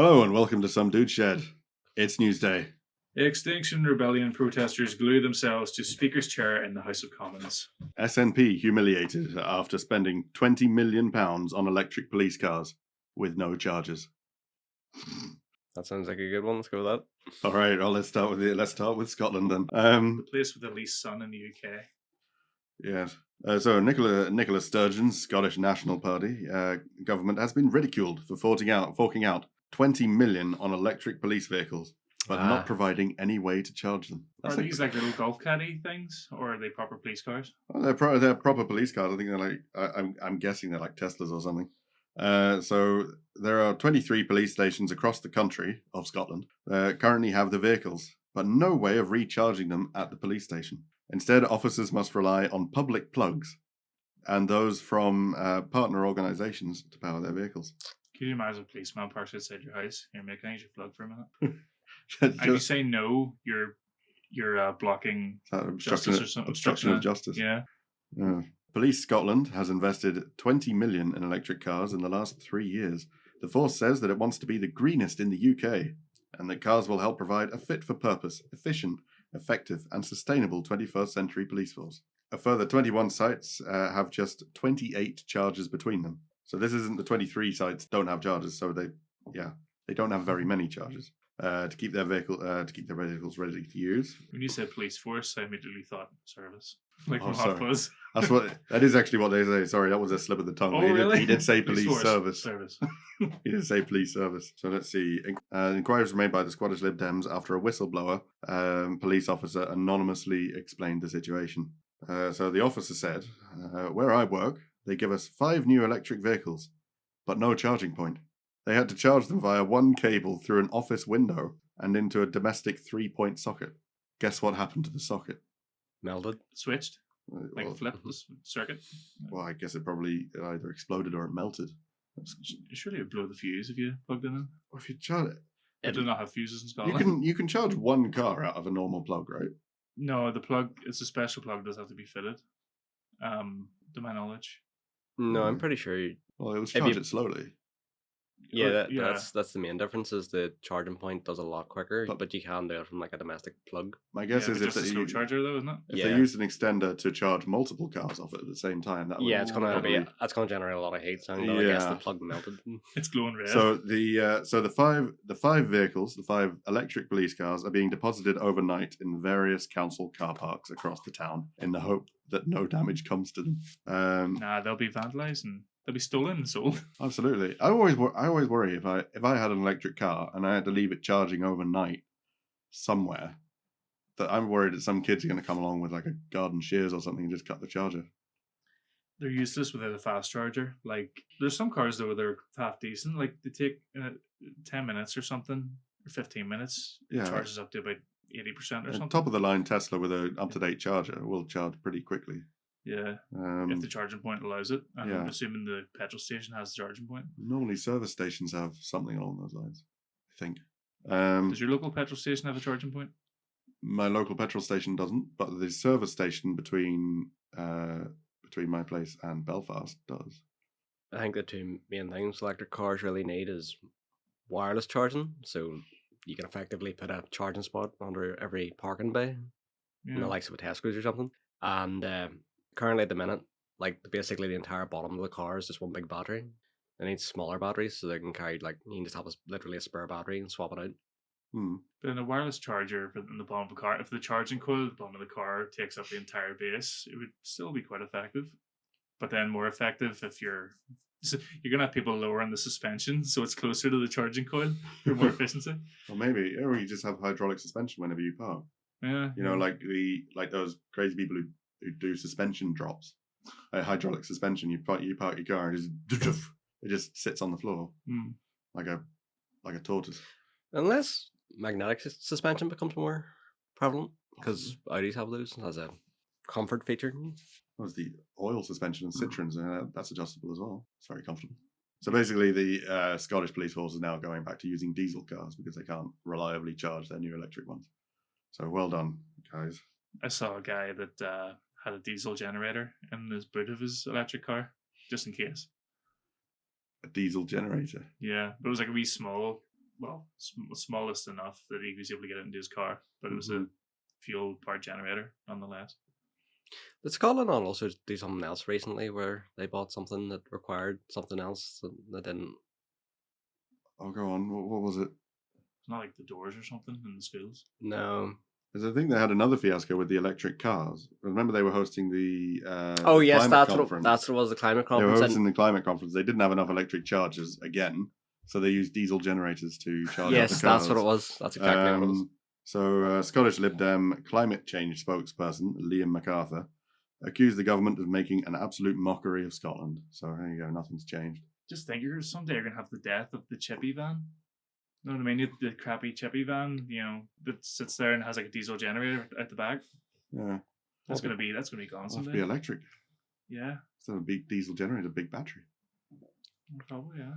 Hello and welcome to Some Dude Shed. It's Newsday. Extinction Rebellion protesters glue themselves to Speaker's chair in the House of Commons. SNP humiliated after spending £20 million on electric police cars with no charges. That sounds like a good one. Let's go with that. All right, well, let's start with Scotland then. The place with the least sun in the UK. Yes. So Nicola Sturgeon's Scottish National Party government has been ridiculed for forking out 20 million on electric police vehicles, but not providing any way to charge them. Are these like little golf caddy things, or are they proper police cars? Well, they're proper police cars. I think they're like I'm guessing they're like Teslas or something. So there are 23 police stations across the country of Scotland that currently have the vehicles, but no way of recharging them at the police station. Instead, officers must rely on public plugs and those from partner organisations to power their vehicles. Can you imagine a policeman parks outside your house? Here, mate, can I use your plug for a minute? If you say no, you're blocking obstruction of justice. Yeah. Police Scotland has invested 20 million in electric cars in the last 3 years. The force says that it wants to be the greenest in the UK, and that cars will help provide a fit-for-purpose, efficient, effective and sustainable 21st century police force. A further 21 sites have just 28 chargers between them. So this isn't the 23 sites don't have chargers, so they don't have very many chargers to keep their vehicles ready to use. When you said police force, I immediately thought service. Like from Hot Fuzz. That is actually what they say. Sorry, that was a slip of the tongue. Oh, really? He did say police service. He did say police service. So let's see. Inquiries were made by the Scottish Lib Dems after a whistleblower police officer anonymously explained the situation. So the officer said, where I work, they give us 5 new electric vehicles, but no charging point. They had to charge them via one cable through an office window and into a domestic 3-point socket. Guess what happened to the socket? Melted. Switched. Flipped the circuit. Well, I guess it either exploded or it melted. Surely it would blow the fuse if you plugged it in. Or if you charge it. I do not have fuses in Scotland. You can charge one car out of a normal plug, right? No, the plug, it's a special plug, does have to be fitted. To my knowledge. No, I'm pretty sure. Well, it was charge it slowly. Yeah, that's the main difference. Is the charging point does a lot quicker, but you can do it from like a domestic plug. My guess is it's a slow charger though, isn't it? If they used an extender to charge multiple cars off it at the same time, it's gonna generate a lot of heat. So I guess the plug melted. It's glowing red. So the five vehicles, the 5 electric police cars, are being deposited overnight in various council car parks across the town in the hope that no damage comes to them. They'll be vandalised and they'll be stolen and sold. Absolutely. I always worry if I had an electric car and I had to leave it charging overnight somewhere, that I'm worried that some kids are going to come along with like a garden shears or something and just cut the charger. They're useless without a fast charger. Like there's some cars though that are half decent. Like they take 10 minutes or something, or 15 minutes. Yeah, it charges up to about 80% or something. Top of the line Tesla with an up-to-date charger will charge pretty quickly. Yeah, if the charging point allows it. I'm assuming the petrol station has the charging point. Normally service stations have something along those lines, I think. Does your local petrol station have a charging point? My local petrol station doesn't, but the service station between my place and Belfast does. I think the 2 main things electric cars really need is wireless charging, so you can effectively put a charging spot under every parking bay, the likes of a Tesco's or something. And currently at the minute, like basically the entire bottom of the car is just one big battery. They need smaller batteries so they can carry you can just have literally a spare battery and swap it out. But in a wireless charger in the bottom of the car, if the charging coil at the bottom of the car takes up the entire base, it would still be quite effective. But then more effective if you're going to have people lowering the suspension so it's closer to the charging coil for more efficiency. Or maybe you just have hydraulic suspension whenever you park. Yeah. You know, like those crazy people who do suspension drops. Hydraulic suspension, you park your car and it just sits on the floor like a tortoise. Unless magnetic suspension becomes more prevalent, because Audis have those as a comfort feature. There's the oil suspension and Citroens, and that's adjustable as well. It's very comfortable. So basically, the Scottish police force is now going back to using diesel cars because they can't reliably charge their new electric ones. So well done, guys. I saw a guy that had a diesel generator in his boot of his electric car, just in case. A diesel generator? Yeah, but it was like a wee small smallest enough that he was able to get it into his car, but it was a fuel-powered generator nonetheless. Did Scotland also do something else recently where they bought something that required something else that didn't? Oh, go on. What was it? It's not like the doors or something in the schools. No. Because I think they had another fiasco with the electric cars. Remember, they were hosting the Oh the yes, climate that's conference. what it was. The climate They were conference. hosting the climate conference. They didn't have enough electric chargers again, so they used diesel generators to charge up the Yes, cars. that's what it was. That's exactly what it was. So, Scottish Lib Dem climate change spokesperson Liam MacArthur accused the government of making an absolute mockery of Scotland. So there you go, nothing's changed. Just think, someday you're gonna have the death of the chippy van. You know what I mean? The crappy chippy van, that sits there and has like a diesel generator at the back. Yeah, That's gonna be gone it'll have someday. to be electric. Yeah, Instead of a big diesel generator, a big battery. probably, yeah.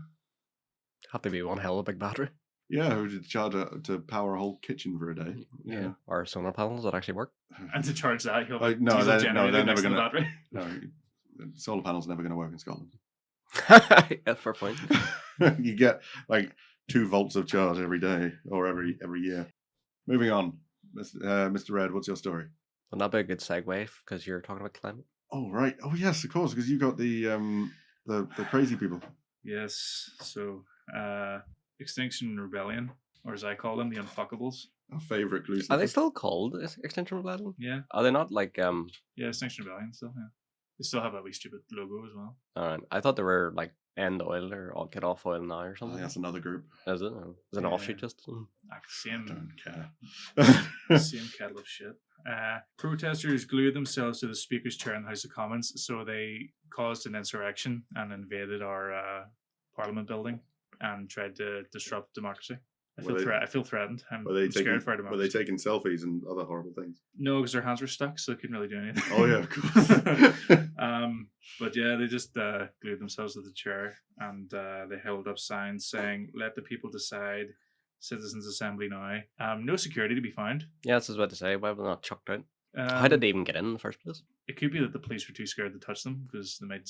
Have to be one hell of a big battery. Yeah, who did charge to power a whole kitchen for a day? Yeah. Or solar panels that actually work. And to charge that, you'll have a No, diesel they're generator never next to the gonna. battery. No, solar panels never going to work in Scotland. Yeah, fair point. You get like 2 volts of charge every day or every year. Moving on, Mr. Red, what's your story? Well, that'd be a good segue because you're talking about climate. Oh right, oh yes, of course, because you got the crazy people. Yes. So, Extinction Rebellion, or as I call them, the Unfuckables. Our favourite glue. Are they still called Extinction Rebellion? Yeah. Are they not like Yeah, Extinction Rebellion still. Yeah. They still have that wee stupid logo as well. Alright. I thought they were like End Oil or Get Off Oil Now or Oh, something. that's another group. Is it? Or is it an offshoot just? Same. Don't care. Same kettle of shit. Protesters glued themselves to the Speaker's chair in the House of Commons, so they caused an insurrection and invaded our Parliament building and tried to disrupt democracy. I feel threatened. I'm scared for our democracy. Were they taking selfies and other horrible things? No, because their hands were stuck, so they couldn't really do anything. Oh yeah, of course. But yeah, they just glued themselves to the chair and they held up signs saying, "Let the people decide. Citizens Assembly now." No security to be found. Yeah, that's what I was about to say. Why were they not chucked out? How did they even get in the first place? It could be that the police were too scared to touch them because they might,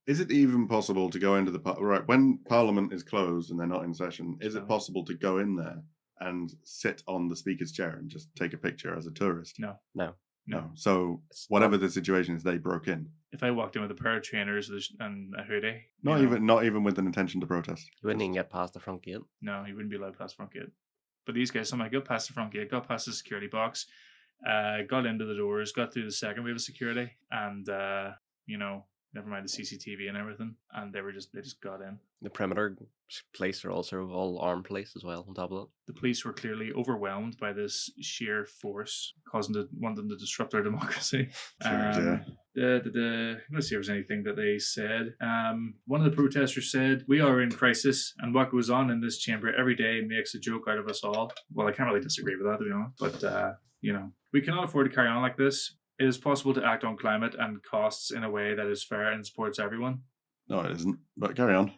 Is it even possible to go into the right when Parliament is closed and they're not in session? Is it possible to go in there and sit on the Speaker's chair and just take a picture as a tourist? No. So whatever the situation is, they broke in. If I walked in with a pair of trainers and a hoodie, Not even with an intention to protest. You wouldn't even get past the front gate. No, you wouldn't be allowed past the front gate. But these guys somehow got past the front gate, got past the security box, got into the doors, got through the second wave of security, and never mind the CCTV and everything, and they just got in. The perimeter police are also all armed police as well on top of that. The police were clearly overwhelmed by this sheer force, wanting to disrupt our democracy. Let's see if there's anything that they said. One of the protesters said, "We are in crisis, and what goes on in this chamber every day makes a joke out of us all." Well, I can't really disagree with that, to be honest. But, we cannot afford to carry on like this. It is possible to act on climate and costs in a way that is fair and supports everyone. No, it isn't. But carry on.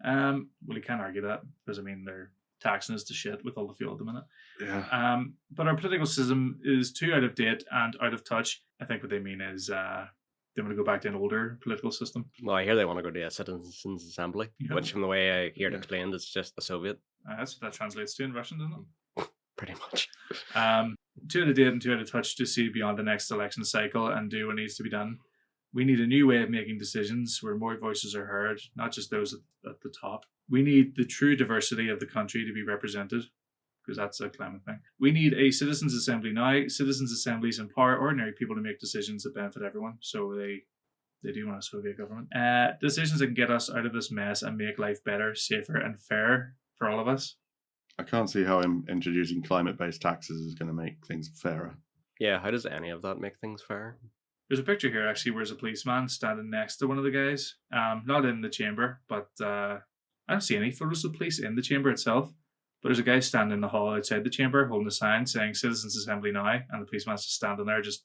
Well, you can't argue that because they're taxing us to shit with all the fuel at the minute. Yeah. But our political system is too out of date and out of touch. I think what they mean is they want to go back to an older political system. Well, I hear they want to go to a citizens' assembly, which, from the way I hear it explained, is just a Soviet. That's what that translates to in Russian, doesn't it? Pretty much. Too out of date and too out of touch to see beyond the next election cycle and do what needs to be done. We need a new way of making decisions where more voices are heard, not just those at the top. We need the true diversity of the country to be represented, because that's a climate thing. We need a citizens' assembly now. Citizens' assemblies empower ordinary people to make decisions that benefit everyone. So they do want a Soviet government. Decisions that can get us out of this mess and make life better, safer, and fairer for all of us. I can't see how introducing climate-based taxes is going to make things fairer. Yeah, how does any of that make things fair? There's a picture here, actually, where there's a policeman standing next to one of the guys. Not in the chamber, but I don't see any photos of police in the chamber itself. But there's a guy standing in the hall outside the chamber holding a sign saying Citizens Assembly Now, and the policeman's just standing there just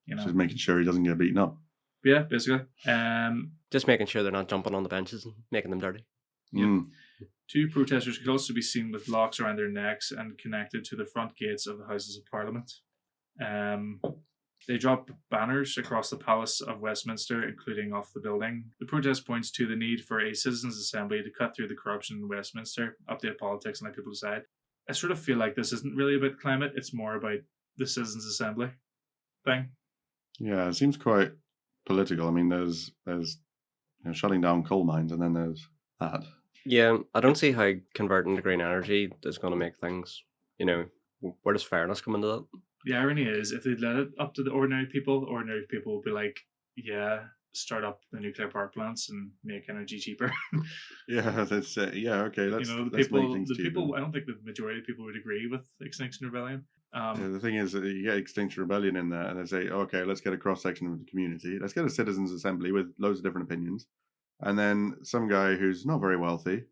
making sure he doesn't get beaten up. Yeah, basically. Just making sure they're not jumping on the benches and making them dirty. Mm. Two protesters could also be seen with locks around their necks and connected to the front gates of the Houses of Parliament. They drop banners across the Palace of Westminster, including off the building. The protest points to the need for a citizens' assembly to cut through the corruption in Westminster, update politics, and let people decide. I sort of feel like this isn't really about climate, it's more about the citizens' assembly thing. Yeah, it seems quite political. I mean, there's shutting down coal mines, and then there's that. Yeah, I don't see how converting to green energy is going to make things, where does fairness come into that? The irony is, if they let it up to the ordinary people will be like, yeah, start up the nuclear power plants and make energy cheaper. Yeah, that's okay. Let's the let's people, make things the cheaper. people. I don't think the majority of people would agree with Extinction Rebellion. Yeah, the thing is, you get Extinction Rebellion in there, and they say, okay, let's get a cross section of the community. Let's get a citizens' assembly with loads of different opinions, and then some guy who's not very wealthy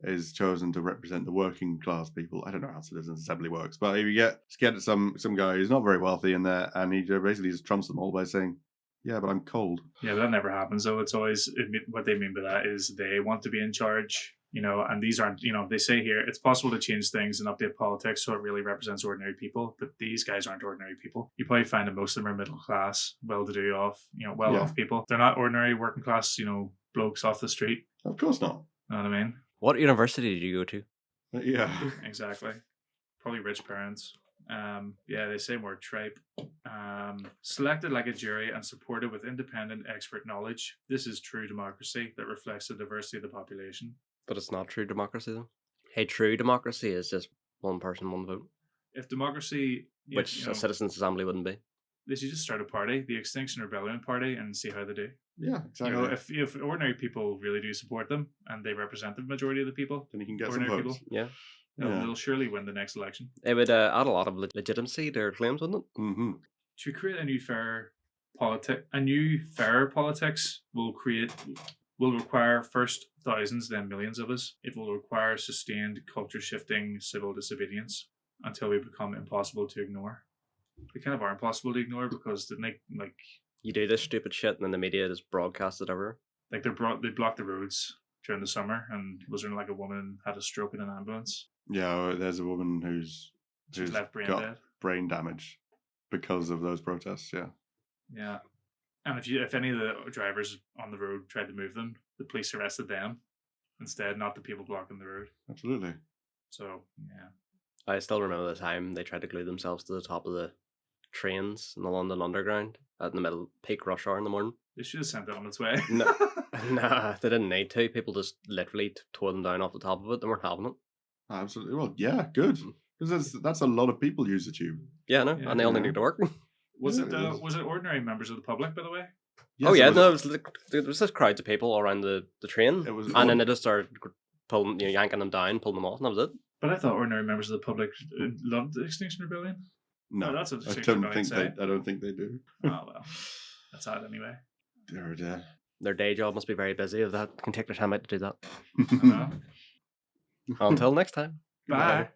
is chosen to represent the working class people. I don't know how citizens' assembly works, but if you get some guy who's not very wealthy in there, and he basically just trumps them all by saying, "Yeah, but I'm cold." Yeah, but that never happens. Though it's always what they mean by that is they want to be in charge. And these aren't. They say here it's possible to change things and update politics so it really represents ordinary people. But these guys aren't ordinary people. You probably find that most of them are middle class, well-to-do, well-off people. They're not ordinary working class. Blokes off the street. Of course not. Know what I mean? What university did you go to? Yeah. Exactly. Probably rich parents. They say more tripe. Selected like a jury and supported with independent expert knowledge. This is true democracy that reflects the diversity of the population. But it's not true democracy, though. Hey, true democracy is just one person, one vote. If democracy... Which a citizens' assembly wouldn't be. They should just start a party, the Extinction Rebellion Party, and see how they do. Yeah, exactly. If ordinary people really do support them and they represent the majority of the people, then you can get some votes. Yeah. They'll surely win the next election. It would add a lot of legitimacy to their claims, wouldn't it? Mm-hmm. To create a new fair politics will require first thousands, then millions of us. It will require sustained culture-shifting civil disobedience until we become impossible to ignore. They kind of are impossible to ignore because you do this stupid shit and then the media just broadcast it everywhere. Like they blocked the roads during the summer, and was there like a woman had a stroke in an ambulance? Yeah, there's a woman who's left dead. Brain damage because of those protests. Yeah. Yeah, and if any of the drivers on the road tried to move them, the police arrested them instead, not the people blocking the road. Absolutely. So yeah, I still remember the time they tried to glue themselves to the top of the trains in the London Underground at the middle peak rush hour in the morning. They should have sent it on its way. Nah, they didn't need to. People just literally tore them down off the top of it. They weren't having it. Absolutely. Well, yeah, good. Because that's a lot of people use the tube. Yeah, no, and they all need to work. Was it ordinary members of the public, by the way? Yes, there was just crowds of people all around the train. And then they just started pulling, yanking them down, pulling them off, and that was it. But I thought ordinary members of the public loved the Extinction Rebellion. No, that's what the I don't think they do. Oh well, that's odd anyway. Their day job must be very busy if that can take their time out to do that. I know. Until next time. Bye.